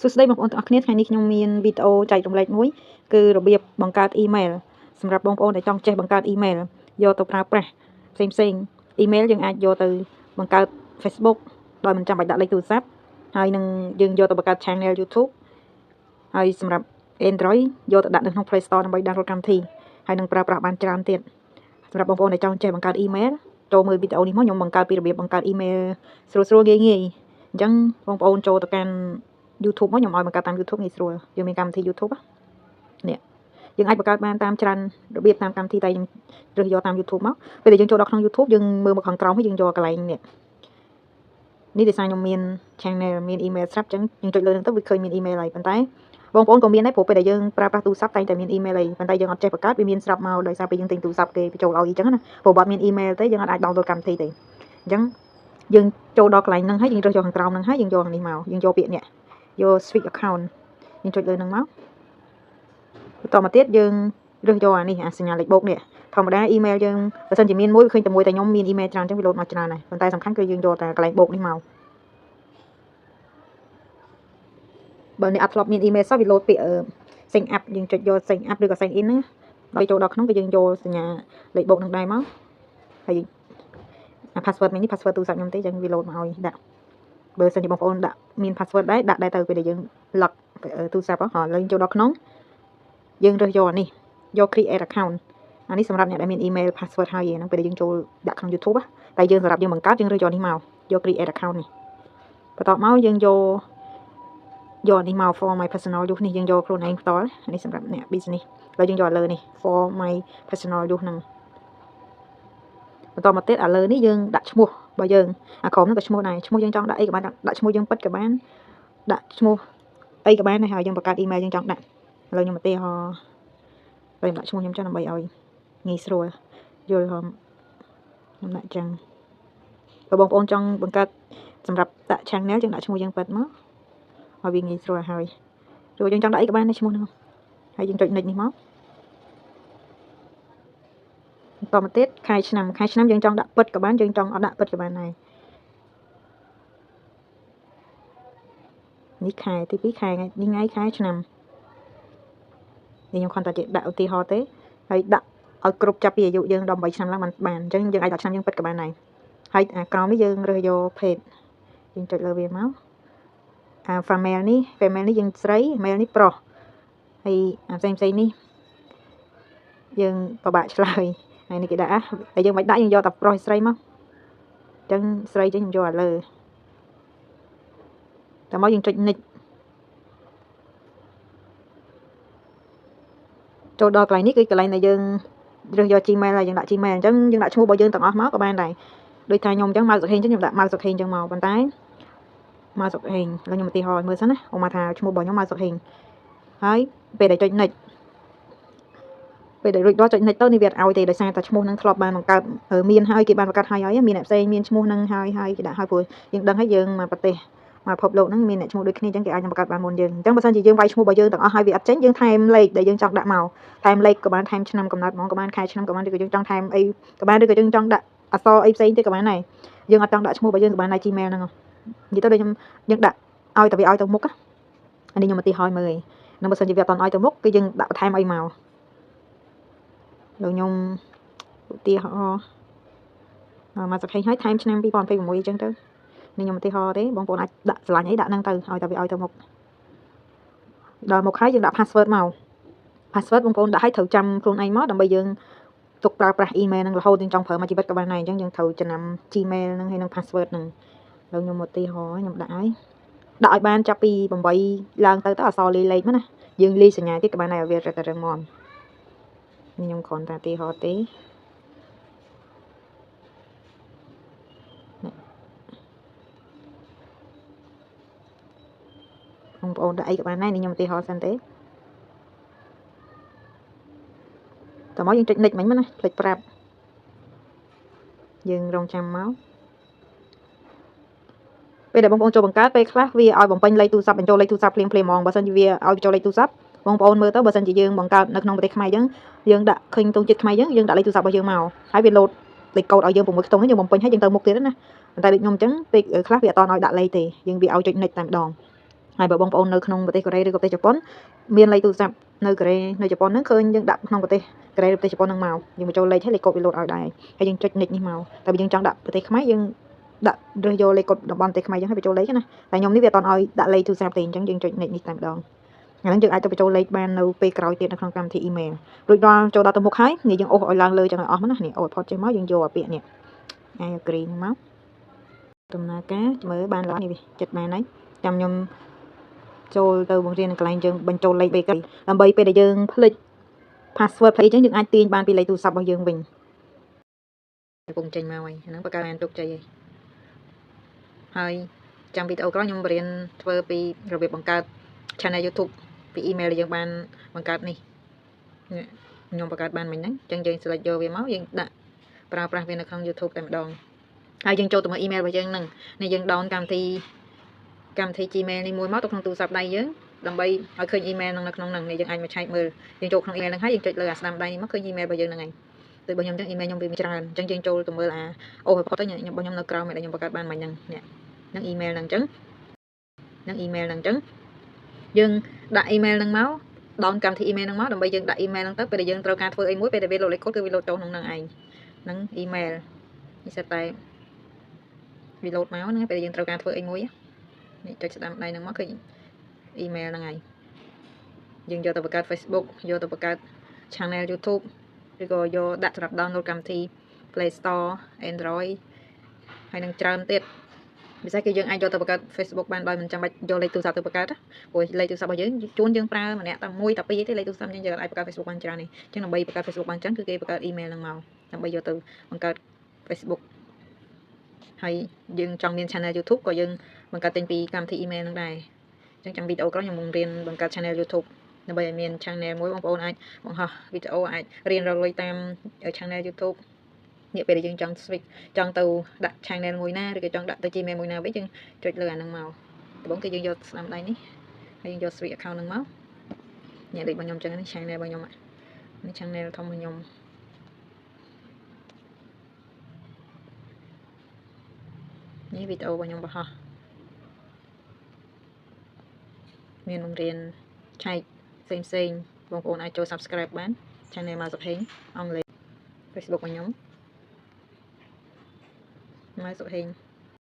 សួស្តីបងប្អូនទាំងអស់គ្នាថ្ងៃនេះខ្ញុំមានវីដេអូចែករំលែកមួយគឺរបៀបបង្កើតអ៊ីមែលសម្រាប់បងប្អូនដែលចង់ចេះបង្កើតអ៊ីមែលយកទៅប្រើប្រាស់ផ្សេងអ៊ីមែលយើងអាចយកទៅបង្កើត Facebook ដោយមិនចាំបាច់ដាក់លេខទូរស័ព្ទហើយនឹងយើងយកទៅបង្កើត Channel YouTube ហើយសម្រាប់ Android យកទៅដាក់នៅក្នុង Play Store ដើម្បី download កម្មវិធីហើយនឹងប្រើប្រាស់បានច្រើនទៀតសម្រាប់បងប្អូនដែលចង់ចេះបង្កើតអ៊ីមែលចូលមើលវីដេអូនេះមកខ្ញុំបង្កើតពីរបៀបបង្កើតអ៊ីមែលស្រួលៗងាយៗអញ្ចឹងបងប្អូនចូលទៅកាន់YouTube មកខ្ញុំឲ្យបង្កើតតាម YouTube ងាយស្រួលយើងមានកម្មវិធី YouTube នេះយើងអាចបង្កើតបានតាមច្រើនរបៀបតាមកម្មវិធីតែយើងរើសយកតាម YouTube មកពេលដែលយើងចូលដល់ក្នុង YouTube យើងមើលមកខាងក្រោមហើយយើងយកកន្លែងនេះដោយសារខ្ញុំមាន channel មាន email ស្រាប់អញ្ចឹងយើងចុចលើហ្នឹងទៅវាឃើញមាន email ហើយប៉ុន្តែបងប្អូនក៏មានដែរព្រោះពេលដែលយើងប្រើប្រាស់ទូរស័ព្ទតែងតែមាន email ហើយប៉ុន្តែយើងអត់ចេះបង្កើតវាមានស្រាប់មកដោយសារពេលយើងទិញទូរស័ព្ទគេបញ្ចូលឲ្យអញ្ចឹងណាព្រោះបើអត់មាន email ទេយើងអត់អាច download កម្មវិធីទេអញ្ចឹងយើងចូលដល់កន្លែងហ្នឹងហើយយើងរើសយកខាងក្រោមហ្នឹងហើយយើងយកនេះមកយើងយកពាក្យនេះយក switch account យើងចុចលើហ្នឹងមកបន្តមកទៀតយើងរើសយកអានេះអាសញ្ញាលេខបូកនេះធម្មតា email យើងបើសិនជាមានមួយឃើញតែមួយតែខ្ញុំមាន email ច្រើនអញ្ចឹងវាលោតមកច្រើនដែរប៉ុន្តែសំខាន់គឺយើងយកតែកន្លែងបូកនេះមកបើអ្នកអត់ធ្លាប់មាន email សោះវាលោតពាក្យ sign up យើងចុចយក sign up ឬក៏ sign in ហ្នឹងដល់ចូលដល់ក្នុងគឺយើងយកសញ្ញាលេខបូកនឹងដែរមកហើយអា password នេះ password ទូរស័ព្ទខ្ញុំទេអញ្ចឹងវាលោតមកឲ្យដាក់បើសិនជាបងប្អូនដាក់មាន password ដែរដាក់ដែរទៅពេលដែលយើង lock ទូរស័ព្ទឥឡូវយើងចូលដល់ក្នុងយើងរើសយកអានេះយក create account អានេះសម្រាប់អ្នកដែលមាន email password ហើយហ្នឹងពេលដែលយើងចូលដាក់ក្នុង YouTube តែយើងសម្រាប់យើងបង្កើតយើងរើសយកនេះមកយក create account នេះបន្ទាប់មកយើងយកនេះមក for my personal use នេះយើងយកខ្លួនឯងផ្ទាល់នេះសម្រាប់អ្នក business ហើយយើងយកលើនេះ for my personal use ហ្នឹងបន្តមកទៀតឥឡូវនេះយើងដាក់ឈ្មោះរបស់យើងអាក្រុមហ្នឹងក៏ឈ្មោះដែរឈ្មោះយើងចង់ដាក់អីក៏បានដាក់ឈ្មោះយើងពិតក៏បានដាក់ឈ្មោះអីក៏បានដែរហើយយើងបង្កើត email យើងចង់ដាក់ឥឡូវខ្ញុំឧទាហរណ៍ខ្ញុំដាក់ឈ្មោះខ្ញុំចង់ដើម្បីឲ្យងាយស្រួលយល់ខ្ញុំដាក់ចឹងបើបងប្អូនចង់បង្កើតសម្រាប់ដាក់ channel យើងដាក់ឈ្មោះយើងពិតមកឲ្យវាងាយស្រួលហើយឬយើងចង់ដាក់អីក៏បានដែរឈ្មោះហ្នឹងហើយយើងចុច next នេះមកបន្តមកទៀតខែឆ្នាំយើងចង់ដាក់ពិតក៏បានយើងចង់អត់ដាក់ពិតក៏បានដែរនេះខែទី2ខែនេះថ្ងៃខែឆ្នាំនេះខ្ញុំគ្រាន់តែដាក់ឧទាហរណ៍ទេហើយដាក់ឲ្យគ្រប់ចាប់ពីអាយុយើង18ឆ្នាំឡើងបានអញ្ចឹងយើងអាចដាក់ឆ្នាំយើងពិតក៏បានដែរហើយអាក្រោមនេះយើងរើសយក page យើងចុចលើវាមកអា female នេះយើងស្រី male នេះប្រុសហើយអាផ្សេងនេះយើងពិបាកឆ្លើយហើយនេះគេដាក់តែយើងមិនដាក់យើងយកតែប្រុសស្រីមកអញ្ចឹងស្រីចឹងខ្ញុំយកអាលើតែមកយើងចុច next ចូលដល់កន្លែងនេះគឺកន្លែងដែលយើងរើសយក Gmail ហើយយើងដាក់ Gmail អញ្ចឹងយើងដាក់ឈ្មោះរបស់យើងទាំងអស់មកក៏បានដែរដូចថាខ្ញុំអញ្ចឹងមកសុខេងអញ្ចឹងខ្ញុំដាក់មកសុខេងអញ្ចឹងមកប៉ុន្តែមកសុខេងឥឡូវខ្ញុំឧទាហរណ៍មើលសិនណាអូមកថាឈ្មោះរបស់ខ្ញុំមកសុខេងហើយពេលដែលចុច next ពេលដែលរួចដល់ចុច next ទៅនេះវាអត់ឲ្យទេដោយសារតែឈ្មោះនឹងធ្លាប់បានបង្កើតមានហើយគេបានបង្កើតហើយមានអ្នកផ្សេងមានឈ្មោះនឹងហើយគេដាក់ហើយព្រោះយើងដឹងហើយយើងមកប្រទេសមកពិភពលោកហ្នឹងមានអ្នកឈ្មោះដូចគ្នាអញ្ចឹងគេអាចនឹងបង្កើតបានមុនយើងអញ្ចឹងបើសិនជាយើងវាយឈ្មោះរបស់យើងទាំងអស់ហើយវាអត់ចេញយើងថែមលេខដែលយើងចង់ដាក់មកថែមលេខក៏បានថែមឆ្នាំកំណត់ហ្មងក៏បានខែឆ្នាំក៏បានឬក៏យើងចង់ថែមអីក៏បានឬក៏យើងចង់ដាក់អក្សរអីផ្សេងទៀតក៏បានដែរយើងអត់ចង់ដាក់ឈ្មោះរបស់យើងក៏បានដែរ Gmail ហ្នឹងនិយាយទៅដូចយើងដាក់ឲ្យតែវាឲ្យទៅមុខអានេះខ្ញុំឧទាហរណ៍មើលនឹងបើសិនជាវាអត់ឲ្យទៅមុខគឺយើងដាក់បន្ថែមអីមកលោកខ្ញុំឧទាហរណ៍មកសុខេងឲ្យថែមឆ្នាំ2026អញ្ចឹងទៅនេះខ្ញុំឧទាហរណ៍ទេបងប្អូនអាចដាក់ឆ្លាញ់អីដាក់ហ្នឹងទៅឲ្យតែវាឲ្យទៅមុខដល់មុខហើយយើងដាក់ password មក password បងប្អូនដាក់ឲ្យត្រូវចាំខ្លួនឯងមកដើម្បីយើងទុកប្រើប្រាស់ email ហ្នឹងរហូតយើងចង់ប្រើមកជីវិតក៏បានដែរអញ្ចឹងយើងត្រូវចំណាំ Gmail ហ្នឹងហើយនឹង password ហ្នឹងហើយខ្ញុំឧទាហរណ៍ខ្ញុំដាក់ឲ្យបានចាប់ពី8ឡើងទៅអក្សរលេខលេខមកណាយើងលេខសញ្ញាទៀតក៏បានដែរវារឹតតែរឹងមាំខ្ញុំគ្រាន់តែឧទាហរណ៍ទេបងប្អូនដាក់អីក៏បានដែរនេះខ្ញុំឧទាហរណ៍សិនទេតោះមកយើងចុច next មិញមកណាភ្លេចប្រាប់យើងរងចាំមកពេលដែលបងប្អូនចូលបង្កើតពេលខ្លះវាឲ្យបំពេញលេខទូរស័ព្ទបញ្ចូលលេខទូរស័ព្ទភ្លាមហ្មងបើសិនជាវាឲ្យបញ្ចូលលេខទូរស័ព្ទបងប្អូនមើលទៅបើសិនជាយើងបង្កើតនៅក្នុងប្រទេសខ្មែរយើងដាក់ឃើញទង់ជាតិខ្មែរយើងដាក់លេខទូរស័ព្ទរបស់យើងមកហើយវាលោតលេខកូដឲ្យយើង6ខ្ទង់ហ្នឹងយើងបំពេញឲ្យយើងទៅមុខទៀតណាប៉ុន្តែដូចខ្ញុំអញ្ចឹងពេលខ្លះវាអត់តឲ្យដាក់លេខទេយើងវាឲ្យចុច next តែម្ដង ហើយបើបងប្អូននៅក្នុងប្រទេសកូរ៉េឬក៏ប្រទេសជប៉ុនមានលេខទូរស័ព្ទនៅកូរ៉េនៅជប៉ុនហ្នឹងឃើញយើងដាក់ក្នុងប្រទេសកូរ៉េឬប្រទេសជប៉ុនហ្នឹងមកយើងបញ្ចូលលេខឲ្យលេខកូដវាលោតឲ្យដែរហើយយើងចុចនិចនេះមកតែបើយើងចង់ដាក់ប្រទេសខ្មែរយើងដាក់រើសយកលេខកូដតំបន់ប្រទេសខ្មែរយើងឲ្យបញ្ចូលលេខណាតែខ្ញុំនេះវាអត់ឲ្យដាក់លេខទូរស័ព្ទទេអញ្ចឹងយើងចុចនិចនេះតែម្ដងអាហ្នឹងយើងអាចទៅបញ្ចូលលេខបាននៅពេលក្រោយទៀតនៅក្នុងកម្មវិធី email រួចដល់ចូលដល់ទៅមុខហើយនេះយើងអូសឲ្យឡើងលើចឹងឲ្យអស់មកណានេះអូសផុតចេញមកយើងយកអាពាក្យនេះ I agree ហ្នឹងមកដំណើរការមើលបានឡើយនេះចិត្តបានហើយចាំខ្ញុំចូលទៅបង្រៀននៅកន្លែងយើងបញ្ចូលលេខ bakery ដើម្បីពេលដែលយើងភ្លេច password ភ្លេចអញ្ចឹងយើងអាចទាញបានពីលេខទូរស័ព្ទរបស់យើងវិញកំពុងចេញមកហើយហ្នឹងបង្កើតបានទុកជ័យហើយចាំវីដេអូក្រោយខ្ញុំបរៀនធ្វើពីរបៀបបង្កើត channel YouTube ពី email ដែលយើងបានបង្កើតនេះខ្ញុំបង្កើតបានមិញហ្នឹងអញ្ចឹងយើង select យកវាមកយើងដាក់ប្រើប្រាស់វានៅក្នុង YouTube តែម្ដងហើយយើងចូលទៅមើល email របស់យើងហ្នឹងនេះយើង down កម្មវិធី Gmail នេះមួយមកទៅក្នុងទូរស័ព្ទដៃយើងដើម្បីឲ្យឃើញ email ហ្នឹងនៅក្នុងហ្នឹងនេះយើងអាចមកឆែកមើលយើងចូលក្នុង email ហ្នឹងហើយយើងចុចលើអាស្ដាំដៃនេះមកឃើញ email របស់យើងហ្នឹងឯងទៅបើខ្ញុំអញ្ចឹង email ខ្ញុំវាមានច្រើនអញ្ចឹងយើងចូលទៅមើលអាអូផុតទៅខ្ញុំរបស់ខ្ញុំនៅក្រោមដែលខ្ញុំបង្កើតបានមិញហ្នឹងនេះហ្នឹង email ហ្នឹងអញ្ចឹងហ្នឹង email ហ្នឹងអញ្ចឹងយើងដាក់ email ហ្នឹងមកdown កម្មវិធី email ហ្នឹងមកដើម្បីយើងដាក់ email ហ្នឹងទៅពេលដែលយើងត្រូវការធ្វើអីមួយពេលដែលវាលោតលេខកូដគឺវាលោតចូលក្នុងហ្នឹងឯងហ្នឹង email នេះសិតតែវាលោតមកហ្នឹងពេលដែលយើងត្រូវការធ្វើអីមួយនេះចុចស្ដាំដៃហ្នឹងមកឃើញ email ហ្នឹងហើយយើងយកទៅបង្កើត Facebook យកទៅបង្កើត channel YouTube ឬក៏យកដាក់សម្រាប់ download កម្មវិធី Play Store Android ហើយនឹងច្រើនទៀតពិសេសគឺយើងអាចយកទៅបង្កើត Facebook បានដោយមិនចាំបាច់យកលេខទូរស័ព្ទទៅបង្កើតព្រោះលេខទូរស័ព្ទរបស់យើងជួនយើងប្រើម្នាក់តែមួយតែពីរទេលេខទូរស័ព្ទយើងអាចបង្កើត Facebook បានច្រើននេះអញ្ចឹងដើម្បីបង្កើត Facebook បានច្រើនគឺគេបង្កើត email ហ្នឹងមកដើម្បីយកទៅបង្កើត Facebook ហើយយើងចង់មាន channel YouTube ក៏យើងបង្កើតចេញពីកម្មវិធី email ហ្នឹងដែរអញ្ចឹងចាំវីដេអូក្រោយខ្ញុំនឹងរៀនបង្កើត channel YouTube ដើម្បីឲ្យមាន channel មួយបងប្អូនអាចបង្ហោះវីដេអូអាចរៀនរកលុយតាម channel YouTube នេះពេលដែលយើងចង់ switch ចង់ទៅដាក់ channel មួយណាឬក៏ចង់ដាក់ទៅ Gmail មួយណាវិញយើងចុចលើអាហ្នឹងមកដំបូងគឺយើងយកស្ដាំដៃនេះហើយយើងយក switch account ហ្នឹងមកនេះដូចរបស់ខ្ញុំអញ្ចឹងនេះ channel របស់ខ្ញុំនេះ channel ធំរបស់ខ្ញុំនេះវីដេអូរបស់ខ្ញុំបង្ហោះមានបង្រៀនឆែកផ្សេងបងប្អូនអាចចូល subscribe បាន channel មកសុខហេងអង់គ្លេស Facebook របស់ខ្ញុំមកសុខហេង